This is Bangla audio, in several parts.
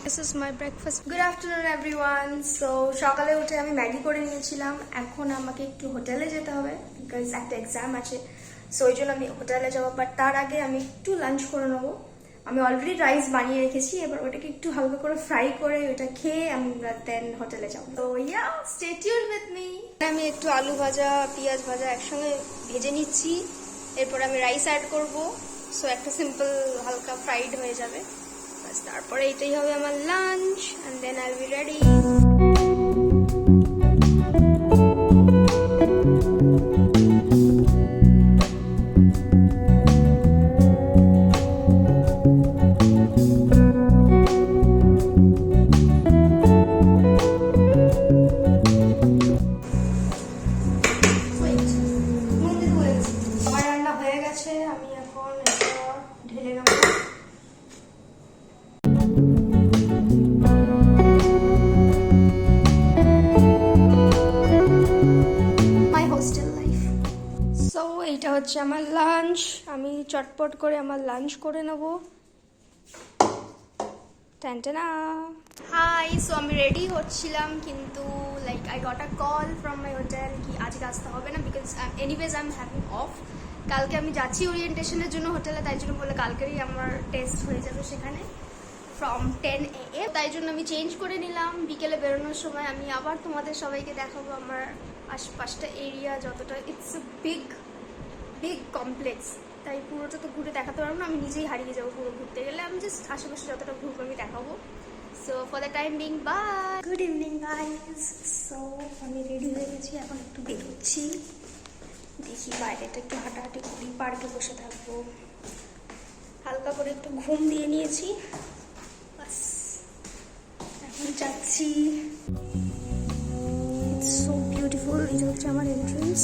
This is my breakfast. Good afternoon everyone. So সকালে উঠে আমি ম্যাগি করে নিয়েছিলাম। এখন আমাকে একটু হোটেলে যেতে হবে বিকজ একটা এক্সাম আছে। সো ওই জন্য আমি হোটেলে যাবো, বাট তার আগে আমি একটু লাঞ্চ করে নেবো। আমি অলরেডি রাইস বানিয়ে রেখেছি, এবার ওটাকে একটু হালকা করে ফ্রাই করে ওটা খেয়ে আমরা দেন হোটেলে যাবো। তো ইয়া, স্টে টিউনড উইথ মি। আমি একটু আলু ভাজা পেঁয়াজ ভাজা একসঙ্গে ভেজে নিচ্ছি, এরপর আমি রাইস অ্যাড করব। সো একটা সিম্পল হালকা ফ্রাইড হয়ে যাবে, বাস তারপরে এটাই হবে আমার lunch and then I will be ready. আমি এখন এটা ঢেলে নেব। মাই হোস্টেল লাইফ। সো এইটা হচ্ছে আমার লাঞ্চ। আমি চটপট করে আমার লাঞ্চ করে নেব। টানটানা। হাই, সো আমি রেডি হচ্ছিলাম, কিন্তু like I got a call from my hotel কি আজকে আসতে হবে না because anyways I am having of. কালকে আমি যাচ্ছি ওরিয়েন্টেশনের জন্য হোটেলে, তাই জন্য বলে কালকেরই আমার টেস্ট হয়ে যাবে সেখানে ফ্রম 10 AM। তাই জন্য আমি চেঞ্জ করে নিলাম। বিকেলে বেরোনোর সময় আমি আবার তোমাদের সবাইকে দেখাবো আমার আশপাশটা এরিয়া যতটা। ইটস এ বিগ কমপ্লেক্স, তাই পুরোটা তো ঘুরে দেখাতে পারবো না, আমি নিজেই হারিয়ে যাবো পুরো ঘুরতে গেলে। আমি জাস্ট আশেপাশে যতটা ঘুরবো আমি দেখাবো। So for the time being bye. Good evening guys. So আমি রেডি হয়ে গেছি, এখন একটু বেরোচ্ছি। দেখি বাইরেটা একটু হাঁটাহাঁটি করি, পার্কে বসে থাকবো। হালকা করে একটু ঘুম দিয়ে নিয়েছি, বাস এখন যাচ্ছি। It's so beautiful. এটা হচ্ছে আমার এন্ট্রেন্স।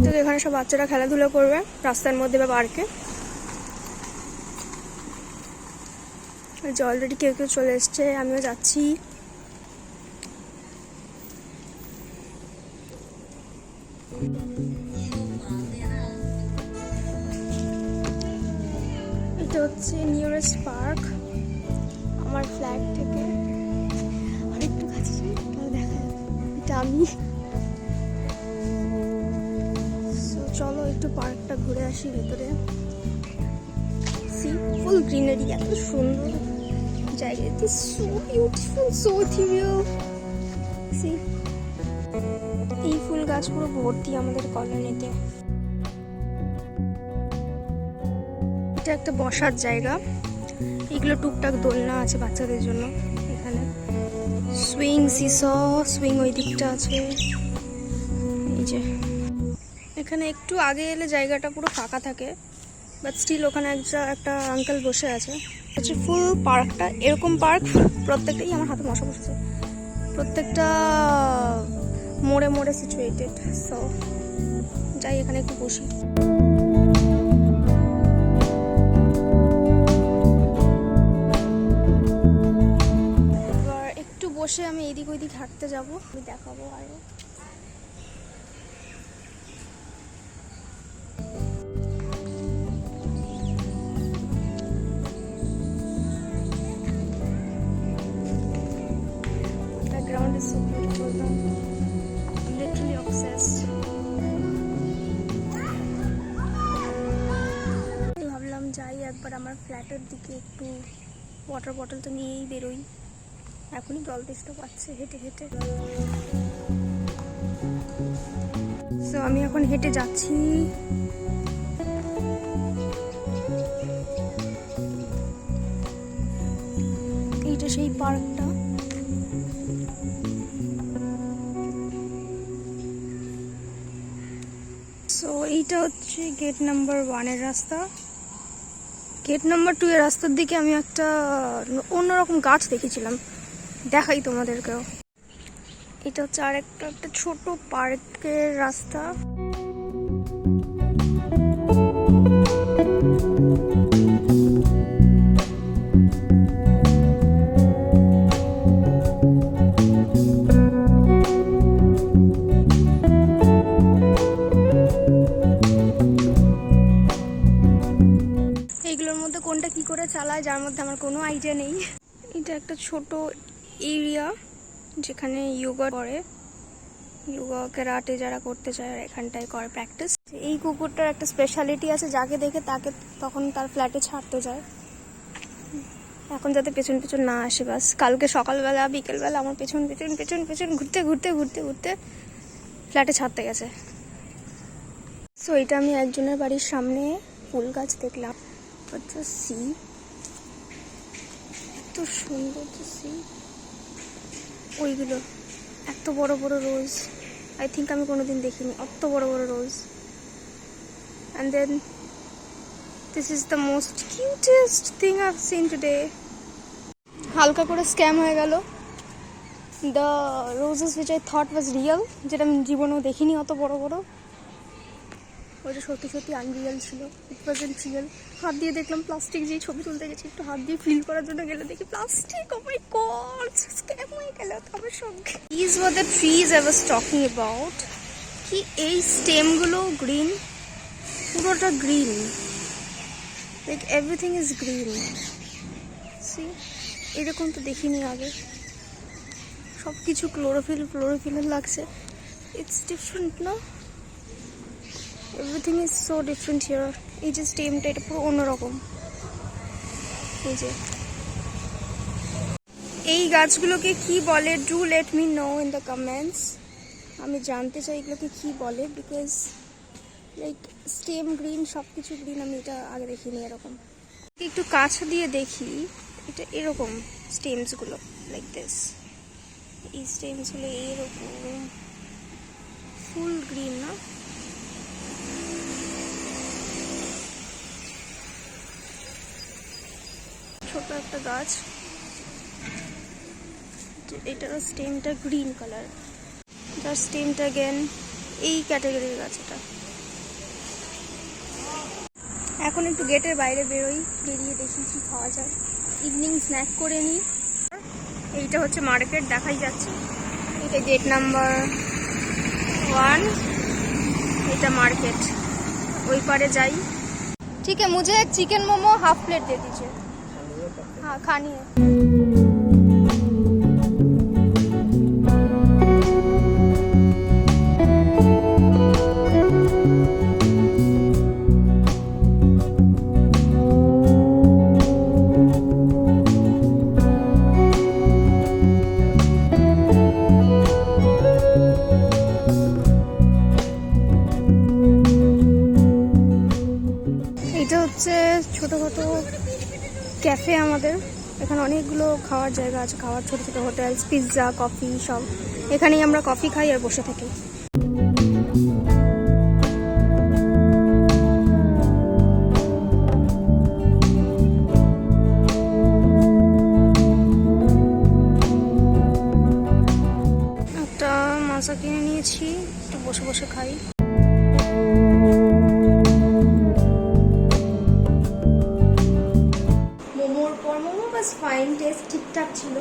তো এখানে সব বাচ্চারা খেলাধুলো করবে রাস্তার মধ্যে বা পার্কে। অলরেডি কেউ চলে এসছে, আমিও যাচ্ছি। এটা হচ্ছে নিয়ারেস্ট পার্ক আমার ফ্ল্যাট থেকে অনেকটু কাছে, দেখা এটা আমি। চলো একটু পার্কটা ঘুরে আসি ভেতরে। সি ফুল গ্রিনারি, এত সুন্দর জায়গা, সো বিউটিফুল, সো ইথিরিয়াল। সি এই ফুল গাছ পুরো ভর্তি আমাদের কলোনিতে। এটা একটা বসার জায়গা, এগুলো টুকটাক দোলনা আছে বাচ্চাদের জন্য। এখানে সুইং, সিসো সুইং ওই দিকটা আছে। এই যে এখানে একটু আগে এলে জায়গাটা পুরো ফাঁকা থাকে, বাট স্টিল ওখানে একটা আঙ্কেল বসে আছে। হচ্ছে ফুল পার্কটা এরকম পার্ক প্রত্যেকটাই, আমার হাতে মশা বসেছে, প্রত্যেকটা মোড়ে মোড়ে সিচুয়েটেড। সো যাই এখানে একটু বসি। এবার একটু বসে আমি এদিক ওইদিক হাঁটতে যাবো, আমি দেখাবো আরো। Background is so beautiful. I'm literally obsessed. ভাবলাম যাই একবার আমার ফ্ল্যাটের দিকে, একটু ওয়াটার বটলটা নিয়েই বেরোই। এখনই জল তেষ্টা পাচ্ছে হেঁটে হেঁটে। সো আমি এখন হেঁটে যাচ্ছি। এইটা সেই পার্কটা। সো এইটা হচ্ছে গেট নাম্বার 1 এর রাস্তা। গেট নাম্বার 2 এর রাস্তার দিকে আমি একটা অন্যরকম গাছ দেখেছিলাম, দেখাই তোমাদেরকেও। এটা হচ্ছে আর একটা ছোট পার্কের রাস্তা। মধ্যে আমার কোনো আইডিয়া নেই। এটা একটা ছোট এরিয়া যেখানে যোগা করে, যোগা ক্যারাটে যারা করতে চায় এখানটায় করে প্র্যাকটিস। এই কুকুরটার একটা স্পেশালিটি আছে, যাকে দেখে তাকে তখন তার ফ্ল্যাটে ছাড়তে যায়। এখন যাতে পেছন পেছন না আসে বাস। কালকে সকালবেলা বিকেলবেলা আমার পেছন পেছন পেছন পেছন ঘুরতে ঘুরতে ঘুরতে ঘুরতে ফ্ল্যাটে ছাড়তে গেছে। সো এটা আমি একজনের বাড়ির সামনে ফুল গাছ দেখলাম। সি এত সুন্দর সি, ওইগুলো এত বড় বড় রোজ, আই থিঙ্ক আমি কোনোদিন দেখিনি অত বড় বড় rose. And then this is the most cutest thing I have seen today. হালকা করে স্ক্যাম হয়ে গেল। The roses which I thought was real, যেটা আমি জীবনেও দেখিনি অত বড় বড়, ওইটা সত্যি সত্যি আনরিয়েল ছিল। ইট ওয়াজন্ট রিয়েল। হাত দিয়ে দেখলাম প্লাস্টিক, যেই ছবি তুলতে গেছি একটু হাত দিয়ে ফিল করার জন্য গেলে দেখি plastic. Oh my god, scam হয়ে গেল আমার সঙ্গে। This were the trees I was talking about. কি এই স্টেমগুলো গ্রিন, পুরোটা green, like everything is green. See এরকম তো দেখিনি আগে, সব কিছু ক্লোরোফিল লাগছে। ইটস ডিফারেন্ট না, everything is so different here. এই যে স্টেমটা, এটা পুরো অন্যরকম। এই যে এই গাছগুলোকে কি বলে, do let me no in the comments. আমি জানতে চাই এগুলোকে কি বলে, বিকজ লাইক স্টেম গ্রিন, সব কিছু গ্রিন, আমি এটা আগে দেখিনি এরকম। একটু কাছে দিয়ে দেখি, এটা এরকম স্টেমসগুলো লাইক দিস, এই স্টেমসগুলো এরকম ফুল গ্রিন না। ছোট একটা গাছ, এটারও স্টেমটা গ্রিন কালার, যার স্টেমটা অ্যাগেন এই ক্যাটাগরির গাছ। এটা এখন একটু গেটের বাইরে বেরোই, বেরিয়ে দেখি কি খাওয়া যায়, ইভিনিং স্ন্যাক করে নিই। এইটা হচ্ছে মার্কেট, দেখাই যাচ্ছে। এটা গেট নাম্বার 1, এটা মার্কেট। ওই পারে যাই। ठीक है, मुझे एक चिकन मोमो हाफ प्लेट दे दीजिए। हाँ खानी है। এটা হচ্ছে ছোটোখাটো ক্যাফে আমাদের। এখানে অনেকগুলো খাওয়ার জায়গা আছে, খাওয়ার ছোটো ছোটো হোটেলস, পিৎজা, কফি সব। এখানেই আমরা কফি খাই আর বসে থাকি। একটা মাজা কিনে নিয়েছি, একটু বসে বসে খাই। ফাইন, টেস্ট ঠিকঠাক ছিল।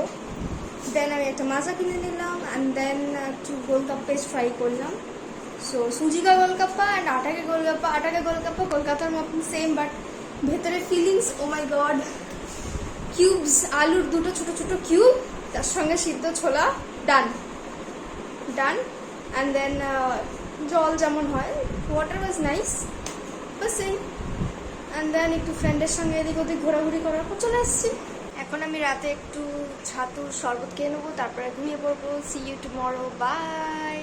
দেন আমি একটা মাজা কিনে নিলাম, অ্যান্ড দেন একটু গোলগাপ্পা ফ্রাই করলাম। সো সুজি কা গোলগাপ্পা অ্যান্ড আটা কে গোলগাপ্পা। আটা কে গোলগাপ্পা কলকাতার মতন সেম, বাট ভেতরে feelings O my god. Cubes, আলুর দুটো ছোটো ছোটো কিউব, তার সঙ্গে সিদ্ধ ছোলা, ডান ডান। অ্যান্ড দেন জল যেমন হয়, ওয়াটার ওয়াজ নাইস, বাস এই। অ্যান্ড দেন একটু ফ্রেন্ডের সঙ্গে এদিক ওদিক ঘোরাঘুরি করার পর চলে আসছি। এখন আমি রাতে একটু ছাতুর শরবত খেয়ে নেবো, তারপরে ঘুমিয়ে পড়বো। See you tomorrow, by.